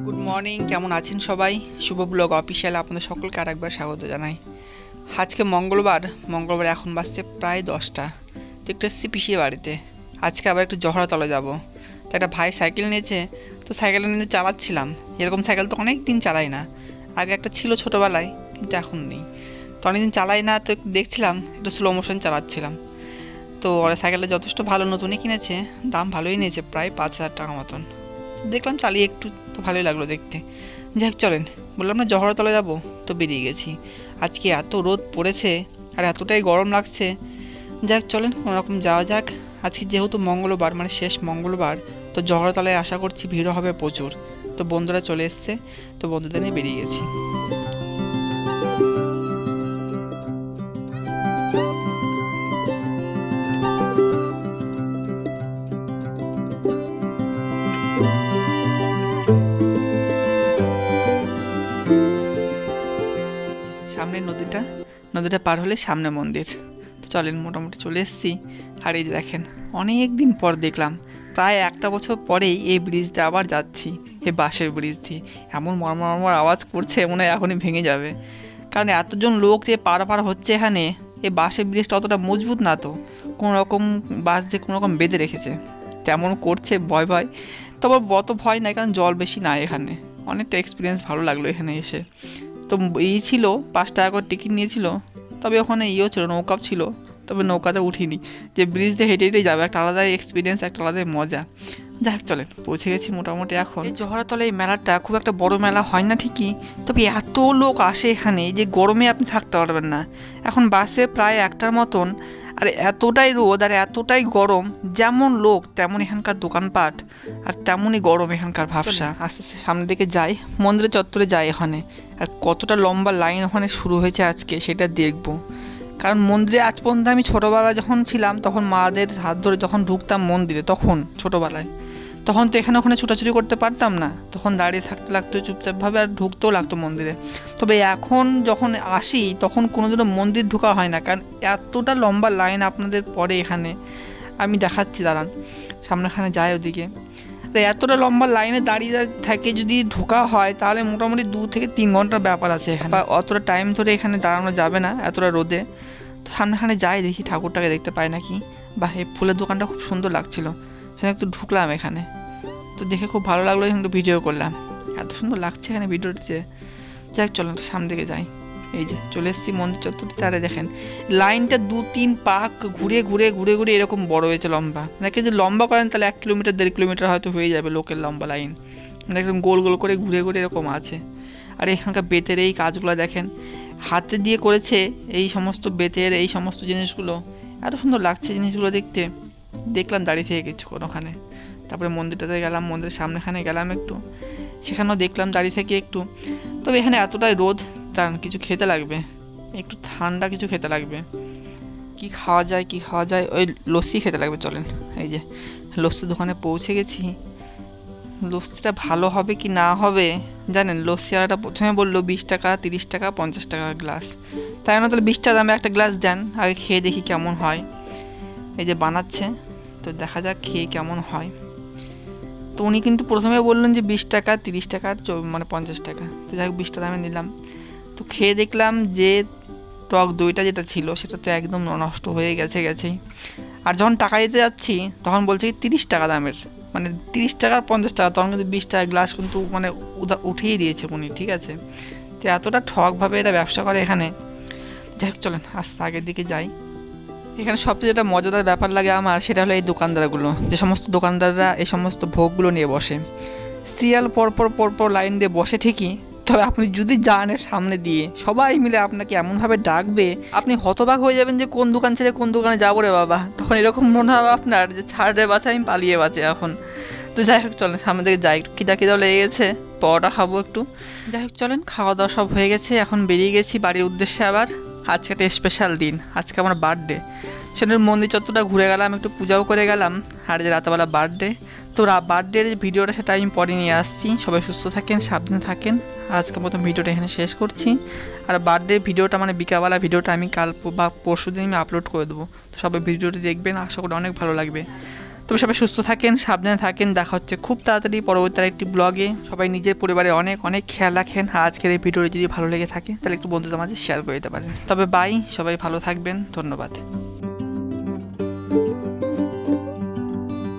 Good morning, কেমন আছেন সবাই? শুভ ব্লগ অফিসিয়াল আপনাদের সকলকে আরেকবার স্বাগত জানাই। আজকে মঙ্গলবার এখন বাজছে প্রায় 10টা। তো একটু এসেছি পিসির বাড়িতে। আজকে আবার একটু জহড়াতলা যাব। তো একটা ভাই সাইকেল নিয়েছে, তো সাইকেলটা নিয়ে চালাচ্ছিলাম। এরকম সাইকেল তো অনেক দিন চালাই না। আগে একটা ছিল ছোটোবেলায়, কিন্তু এখন নেই। তো অনেকদিন চালাই না, তো দেখছিলাম একটু স্লো মোশন চালাচ্ছিলাম। তো ওরা সাইকেলটা যথেষ্ট ভালো, নতুনই কিনেছে, দাম ভালোই নিয়েছে, প্রায় 5,000 টাকা মতন। দেখলাম চালিয়ে একটু, তো ভালোই লাগলো দেখতে। যাই হোক চলেন, বললাম না জহড়াতলা যাবো, তো বেরিয়ে গেছি। আজকে এত রোদ পড়েছে আর এতটাই গরম লাগছে। যাই হোক চলেন কোনোরকম যাওয়া যাক। আজকে যেহেতু মঙ্গলবার, মানে শেষ মঙ্গলবার, তো জহড়াতলায় আশা করছি ভিড়ও হবে প্রচুর। তো বন্ধুরা চলে এসছে, তো বন্ধুদের নিয়ে বেরিয়ে গেছি। সামনে নদীটা পার হলে সামনে মন্দির। তো চলেন, মোটামুটি চলে এসেছি। আর এই যে দেখেন, অনেক দিন পর দেখলাম, প্রায় একটা বছর পরেই এই ব্রিজটা আবার যাচ্ছি। এই বাঁশের ব্রিজ দিয়ে এমন মরমর আওয়াজ করছে, মনে হয় এখনই ভেঙে যাবে। কারণ এতজন লোক যে পার হচ্ছে এখানে, এই বাঁশের ব্রিজটা অতটা মজবুত না, তো কোনো রকম বাঁশ দিয়ে কোনো রকম বেঁধে রেখেছে, তেমন করছে ভয় ভয়। তবে অত ভয় নাই, কারণ জল বেশি নাই এখানে। অনেকটা এক্সপিরিয়েন্স ভালো লাগলো এখানে এসে। তো ছিল 5 টাকা করে টিকিট নিয়েছিল। তবে ওখানে ছিল, নৌকা ছিল। তবে নৌকাতে উঠিনি, যে ব্রিজ দিয়ে হেঁটে হেঁটে যাবে, একটা আলাদাই এক্সপিরিয়েন্স, একটা আলাদাই মজা। যাই হোক চলেন, পৌঁছে গেছি মোটামুটি এখন। এই জহড়াতলা এই মেলাটা খুব একটা বড় মেলা হয় না ঠিকই, তবে এত লোক আসে এখানে যে গরমে আপনি থাকতে পারবেন না। এখন বাসে প্রায় 1টার মতন, আর এতটাই রোদ আর এতটাই গরম, যেমন লোক তেমন এখানকার দোকানপাট, আর তেমনই গরম এখানকার ভাবসা। আস্তে আস্তে সামনের দিকে যাই, মন্দিরের চত্বরে যাই এখানে। আর কতটা লম্বা লাইন ওখানে শুরু হয়েছে আজকে, সেটা দেখব। কারণ মন্দিরে আজ পর্যন্ত আমি ছোটোবেলায় যখন ছিলাম, তখন মাদের হাত ধরে যখন ঢুকতাম মন্দিরে, তখন ছোটোবেলায়, তখন তো এখানে ওখানে ছুটাছুটি করতে পারতাম না, তখন দাঁড়িয়ে থাকতে লাগতো চুপচাপভাবে, আর ঢুকতেও লাগতো মন্দিরে। তবে এখন যখন আসি, তখন কোনোদিনও মন্দির ঢোকা হয় না, কারণ এতটা লম্বা লাইন আপনাদের পরে এখানে। আমি দেখাচ্ছি, দাঁড়ান, সামনেখানে যায় ওদিকে। এতটা লম্বা লাইনে দাঁড়িয়ে থাকে, যদি ঢোকা হয় তাহলে মোটামুটি 2 থেকে 3 ঘন্টার ব্যাপার আছে এখানে। অতটা টাইম ধরে এখানে দাঁড়ানো যাবে না এতটা রোদে। তো সামনেখানে যাই, দেখি ঠাকুরটাকে দেখতে পাই নাকি। বা এই ফুলের দোকানটা খুব সুন্দর লাগছিল, সেখানে একটু ঢুকলাম এখানে। তো দেখে খুব ভালো লাগলো, এখানে একটু ভিডিও করলাম। এত সুন্দর লাগছে এখানে ভিডিওটিতে। যাই চলেন সামনে দিকে যাই। এই যে চলে এসেছি মন্দির চত্বরটি। চারে দেখেন লাইনটা 2-3 পাক ঘুরে ঘুরে ঘুরে ঘুরে এরকম বড় হয়েছে, লম্বা। মানে যদি লম্বা করেন তাহলে 1 কিলোমিটার 1.5 কিলোমিটার হয়তো হয়ে যাবে লোকের লম্বা লাইন। মানে একদম গোল গোল করে ঘুরে ঘুরে এরকম আছে। আর এখানকার বেতের এই কাজগুলো দেখেন, হাতে দিয়ে করেছে এই সমস্ত বেতের এই সমস্ত জিনিসগুলো। এত সুন্দর লাগছে জিনিসগুলো দেখতে। দেখলাম দাঁড়িয়ে থেকে কিছুক্ষণ ওখানে। তারপরে মন্দিরটাতে গেলাম, মন্দিরের সামনেখানে গেলাম একটু, সেখানেও দেখলাম দাঁড়িয়ে থেকে একটু। তবে এখানে এতটাই রোদ, তার কিছু খেতে লাগবে, একটু ঠান্ডা কিছু খেতে লাগবে। কি খাওয়া যায়, ওই লস্যি খেতে লাগবে। চলেন, এই যে লস্যির দোকানে পৌঁছে গেছি। লস্যিটা ভালো হবে কি না হবে জানেন, লস্যিওয়ালাটা প্রথমে বললো 20 টাকা, 30 টাকা, 50 টাকা গ্লাস। তাই না, তাহলে 20 টাকা দামে একটা গ্লাস দেন, আগে খেয়ে দেখি কেমন হয়। এই যে বানাচ্ছে, তো দেখা যাক খেয়ে কেমন হয়। তো উনি কিন্তু প্রথমে বললেন যে 20 টাকা, 30 টাকা, মানে 50 টাকা। তো যাই হোক 20 টাকা দামে নিলাম। তো খেয়ে দেখলাম যে টক দইটা যেটা ছিল সেটা তো একদম নষ্ট হয়ে গেছেই। আর যখন টাকা দিতে যাচ্ছি, তখন বলছে কি 30 টাকা দামের, মানে 30 টাকা আর 50 টাকা, তখন কিন্তু 20 টাকা গ্লাস কিন্তু মানে উঠিয়ে দিয়েছে উনি, ঠিক আছে। তো এতটা ঠকভাবে এরা ব্যবসা করে এখানে। যাই হোক চলেন আস্তে আগের দিকে যাই। এখানে সবচেয়ে যেটা মজাদার ব্যাপার লাগে আমার, সেটা হলো এই দোকানদারগুলো, যে সমস্ত দোকানদাররা এই সমস্ত ভোগগুলো নিয়ে বসে। সিরিয়াল পরপর লাইন দিয়ে বসে ঠিকই, তবে আপনি যদি যান এর সামনে দিয়ে, সবাই মিলে আপনাকে এমনভাবে ডাকবে, আপনি হতবাক হয়ে যাবেন যে কোন দোকান ছেড়ে কোন দোকানে যাবো রে বাবা। তখন এরকম মনে হবে আপনার যে ছাড় রে বাছা, আমি পালিয়ে বাঁচে এখন। তো যাই হোক চলেন সামনে দিকে যাই, একটু খিদা লেগে গেছে, পরোটা খাবো একটু। যাই হোক চলেন, খাওয়া দাওয়া সব হয়ে গেছে, এখন বেরিয়ে গেছি বাড়ির উদ্দেশ্যে আবার। আজকে একটা স্পেশাল দিন, আজকে আমার বার্থডে। সেটার মন্দির চত্বরটা ঘুরে গেলাম, একটু পূজাও করে গেলাম। আর যে রাতেবেলা বার্থডে, তো বার্থডের ভিডিওটা সেটা আমি পরে নিয়ে আসছি। সবাই সুস্থ থাকেন, সাবধানে থাকেন। আজকের মতো ভিডিওটা এখানে শেষ করছি। আর বার্থডে ভিডিওটা, মানে বিকালবেলা ভিডিওটা আমি কাল বা পরশু দিন আমি আপলোড করে দেবো। তো সবাই ভিডিওটি দেখবেন, আশা করি অনেক ভালো লাগবে। তবে সবাই সুস্থ থাকেন, সাবধানে থাকেন। দেখা হচ্ছে খুব তাড়াতাড়ি পরবর্তী একটি ব্লগে। সবাই নিজের পরিবারে অনেক অনেক খেয়াল রাখেন। আর আজকের এই ভিডিওটি যদি ভালো লেগে থাকে তাহলে একটু বন্ধুদের মাঝে শেয়ার করে দিতে পারেন। তবে বাই, সবাই ভালো থাকবেন, ধন্যবাদ।